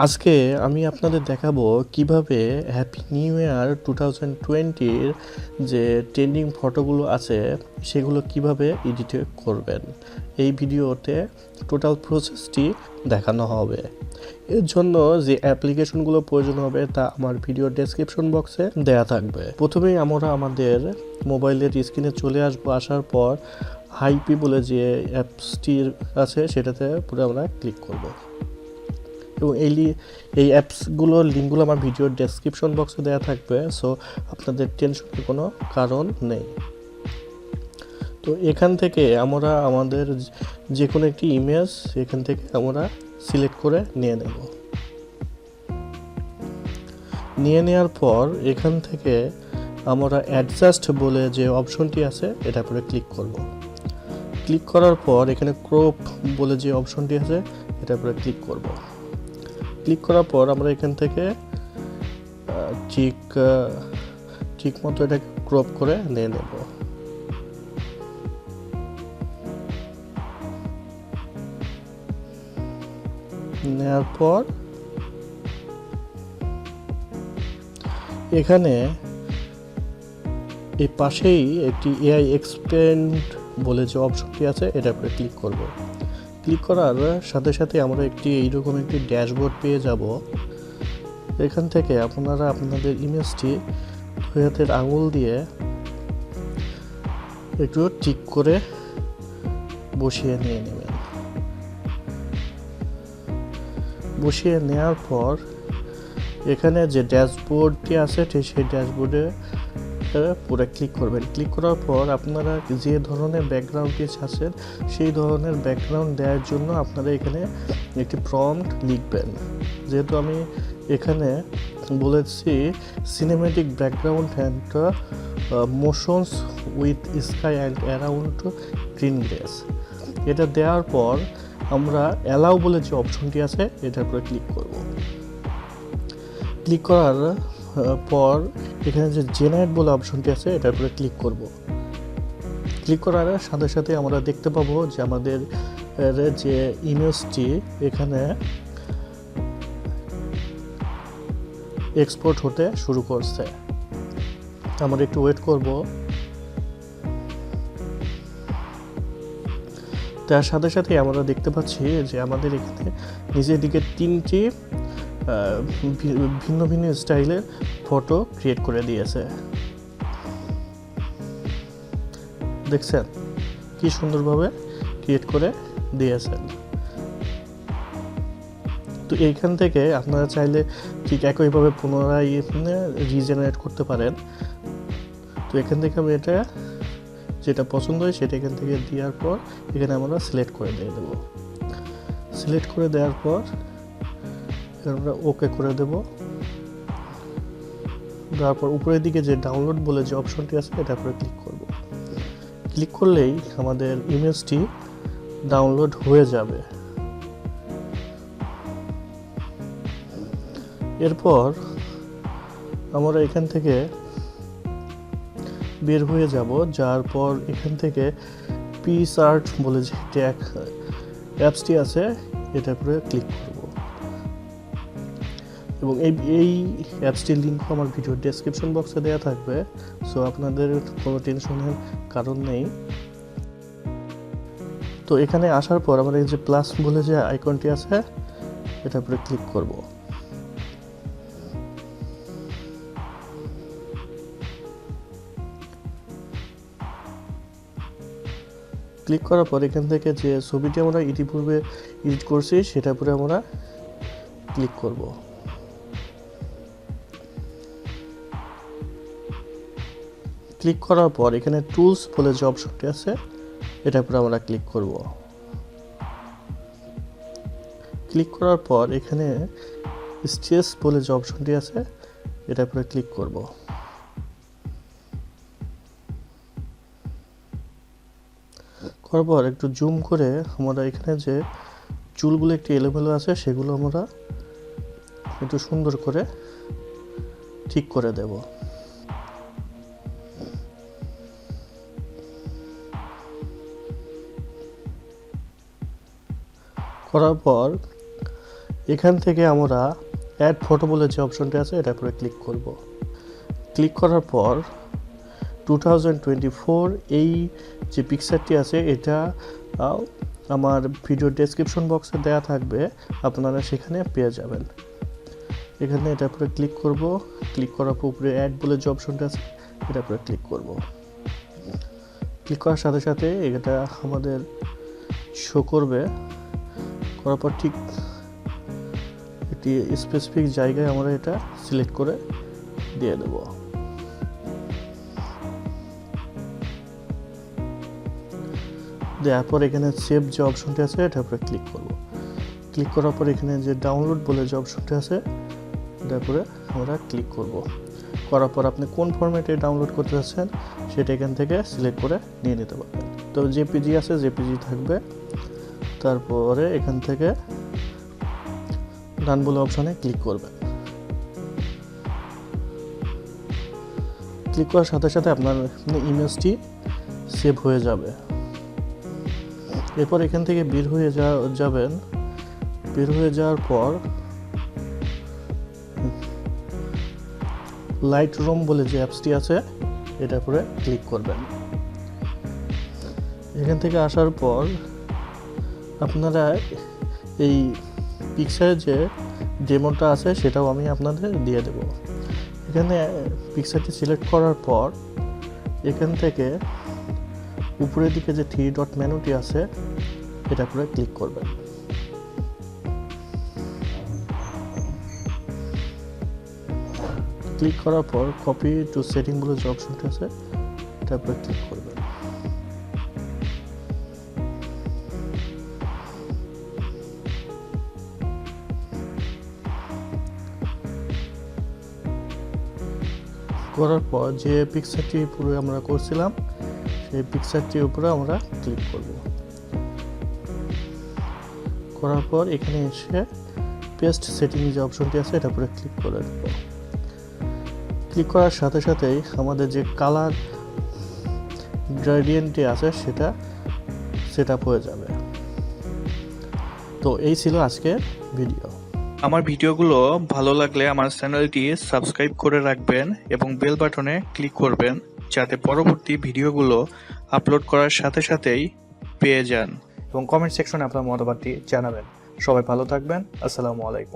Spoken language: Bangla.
আজকে আমি আপনাদের দেখাবো কিভাবে হ্যাপি নিউ ইয়ার 2020-র যে ট্রেন্ডিং ফটোগুলো আছে সেগুলো কিভাবে এডিট করবেন। এই ভিডিওতে টোটাল প্রসেসটি দেখানো হবে। এর জন্য যে অ্যাপ্লিকেশনগুলো প্রয়োজন হবে তা আমার ভিডিও ডেসক্রিপশন বক্সে দেয়া থাকবে। প্রথমেই আমরা আমাদের মোবাইলের স্ক্রিনে চলে আসবো। আসার পর হাইপি বলে যে অ্যাপসটি আছে সেটাতে পুরো আমরা ক্লিক করব এবং এই অ্যাপসগুলোর লিঙ্কগুলো আমার ভিডিওর ডেসক্রিপশন বক্সে দেওয়া থাকবে, সো আপনাদের টেনশনের কোনো কারণ নেই। তো এখান থেকে আমরা আমাদের যে কোনো একটি ইমেজ এখান থেকে আমরা সিলেক্ট করে নিয়ে নেব। নিয়ে নেওয়ার পর এখান থেকে আমরা অ্যাডজাস্ট বলে যে অপশনটি আছে এটা করে ক্লিক করব। ক্লিক করার পর এখানে ক্রপ বলে যে অপশনটি আছে এটা করে ক্লিক করব। ক্লিক করার পর আমরা এখান থেকে ঠিক মতো এটাকে ক্রপ করে নিয়ে নেব। নেওয়ার পর এখানে এই পাশেই একটি এআই এক্সপ্যান্ড বলে যে অপশনটি আছে এটা করে ক্লিক করব। ক্লিক করার সাথে সাথে আমরা এইরকম একটি ড্যাশবোর্ড পেয়ে যাব। এখান থেকে আপনারা আপনাদের ইমেজটি দুই হাতের আঙুল দিয়ে একটু ঠিক করে বসিয়ে নিয়ে নেবেন। বসিয়ে নেওয়ার পর এখানে যে ড্যাশবোর্ডটি আছে সেই ড্যাশবোর্ডে পুরো ক্লিক করবেন। ক্লিক করার পর আপনারা যে ধরনের ব্যাকগ্রাউন্ডটি চাচ্ছেন সেই ধরনের ব্যাকগ্রাউন্ড দেওয়ার জন্য আপনারা এখানে একটি প্রম্পট লিখবেন। যেহেতু আমি এখানে বলেছি cinematic background and motions with sky and around green grace, এটা দেওয়ার পর আমরা অ্যালাউ বলে যে অপশনটি আছে এটার উপরে ক্লিক করব। ক্লিক করার পর এখানে যে জেনারেট বলে অপশনটি আছে এটার উপরে ক্লিক করব। ক্লিক করার সাথে সাথে আমরা দেখতে পাবো যে আমাদের যে ইমেজটি এখানে এক্সপোর্ট হতে শুরু করছে। আমরা একটু ওয়েট করব। তার সাথে সাথে আমরা দেখতে পাচ্ছি যে আমাদের এখানে নিচের দিকে তিনটি ভিন্ন ভিন্ন স্টাইলের ফটো ক্রিয়েট করে দিয়েছে। দেখছেন কি সুন্দরভাবে ক্রিয়েট করে দিয়েছেন। তো এইখান থেকে আপনারা চাইলে ঠিক একইভাবে পুনরায় রিজেনারেট করতে পারেন। তো এখান থেকে আমি এটা যেটা পছন্দ হয় সেটা এখান থেকে দেওয়ার পর এখানে আমরা সিলেক্ট করে দিয়ে দেবো। সিলেক্ট করে দেওয়ার পর আমরা ওকে করে দেব। তারপর উপরের দিকে যে ডাউনলোড বলে যে অপশনটি আছে এটা করে ক্লিক করব। ক্লিক করলেই আমাদের ইমেজটি ডাউনলোড হয়ে যাবে। এরপর আমরা এখান থেকে বের হয়ে যাব। যার পর এখান থেকে পিক্সার্ট বলে যে অ্যাপসটি আছে এটা করে ক্লিক করব এবং এই অ্যাপসটির লিঙ্কও আমার ভিডিও ডেসক্রিপশন বক্সে দেওয়া থাকবে, সো আপনাদের কোনো টেনশনের কারণ নেই। তো এখানে আসার পর আমরা এই যে প্লাস বলে যে আইকনটি আছে এটা করে ক্লিক করব। ক্লিক করার পর এখান থেকে যে ছবিটি আমরা ইতিপূর্বে এডিট করছি সেটার উপরে আমরা ক্লিক করব। ক্লিক করার পর এখানে টুলস বলে যে অপশনটি আছে এটার উপরে আমরা ক্লিক করব। ক্লিক করার পর এখানে স্কেচ বলে যে অপশনটি আছে এটার উপরে ক্লিক করব। করার পর একটু জুম করে আমরা এখানে যে চুলগুলো একটু এলোমেলো আছে সেগুলো আমরা একটু সুন্দর করে ঠিক করে দেব। করার পর এখান থেকে আমরা অ্যাড ফটো বলে যে অপশনটা আছে এটার উপরে ক্লিক করব। ক্লিক করার পর 2024 এই যে পিকচারটি আছে এটা আমার ভিডিও ডেসক্রিপশন বক্সে দেওয়া থাকবে, আপনারা সেখানে পেয়ে যাবেন। এখানে এটার উপরে ক্লিক করব। ক্লিক করার পর উপরে অ্যাড বলে যে অপশনটা আছে এটার উপরে ক্লিক করব। ক্লিক করার সাথে সাথে এটা আমাদের শো করবে। করার পর ঠিক একটি স্পেসিফিক জায়গায় আমরা এটা সিলেক্ট করে দিয়ে দেব। দেওয়ার পর এখানে সেভ যে অপশনটি আছে এটার উপরে ক্লিক করব। ক্লিক করার পর এখানে যে ডাউনলোড বলে যে অপশনটি আছে এটার উপরে আমরা ক্লিক করব। করার পর আপনি কোন ফরম্যাটে ডাউনলোড করতে চাচ্ছেন সেটা এখান থেকে সিলেক্ট করে নিয়ে নিতে পারবেন। তো জেপিজি আছে, জেপিজি থাকবে। তারপরে এখান থেকে ডান বলে অপশনে ক্লিক করবেন। ক্লিক করার সাথে সাথে আপনার ইমেজটি সেভ হয়ে যাবে। এরপর এখান থেকে বের হয়ে যাবেন। বের হয়ে যাওয়ার পর লাইটরুম বলে যে অ্যাপসটি আছে এটার উপরে ক্লিক করবেন। এখান থেকে আসার পর আপনারা এই পিকচারের যে ডেমোটা আছে সেটাও আমি আপনাদের দিয়ে দেব। এখানে পিকচারটি সিলেক্ট করার পর এখান থেকে উপরের দিকে যে 3 ডট মেনুটি আছে এটা করে ক্লিক করবেন। ক্লিক করার পর কপি টু সেটিং বলে যে অপশনটি আছে এটার উপরে ক্লিক করবেন। করার পর যে পিকচারটি পুরো আমরা করছিলাম সেই পিকচারটির উপরে আমরা ক্লিক করব। করার পর এখানে এসে পেস্ট সেটিং যে অপশনটি আছে এটার উপরে ক্লিক করে দেব। ক্লিক করার সাথে সাথেই আমাদের যে কালার গ্রেডিয়েন্টটি আছে সেটা সেট আপ হয়ে যাবে। তো এই ছিল আজকের ভিডিও। আমার ভিডিওগুলো ভালো লাগলে আমার চ্যানেলটি সাবস্ক্রাইব করে রাখবেন এবং বেল বাটনে ক্লিক করবেন যাতে পরবর্তী ভিডিওগুলো আপলোড করার সাথে সাথেই পেয়ে যান, এবং কমেন্ট সেকশনে আপনার মতামতটি জানাবেন। সবাই ভালো থাকবেন। আসসালামু আলাইকুম।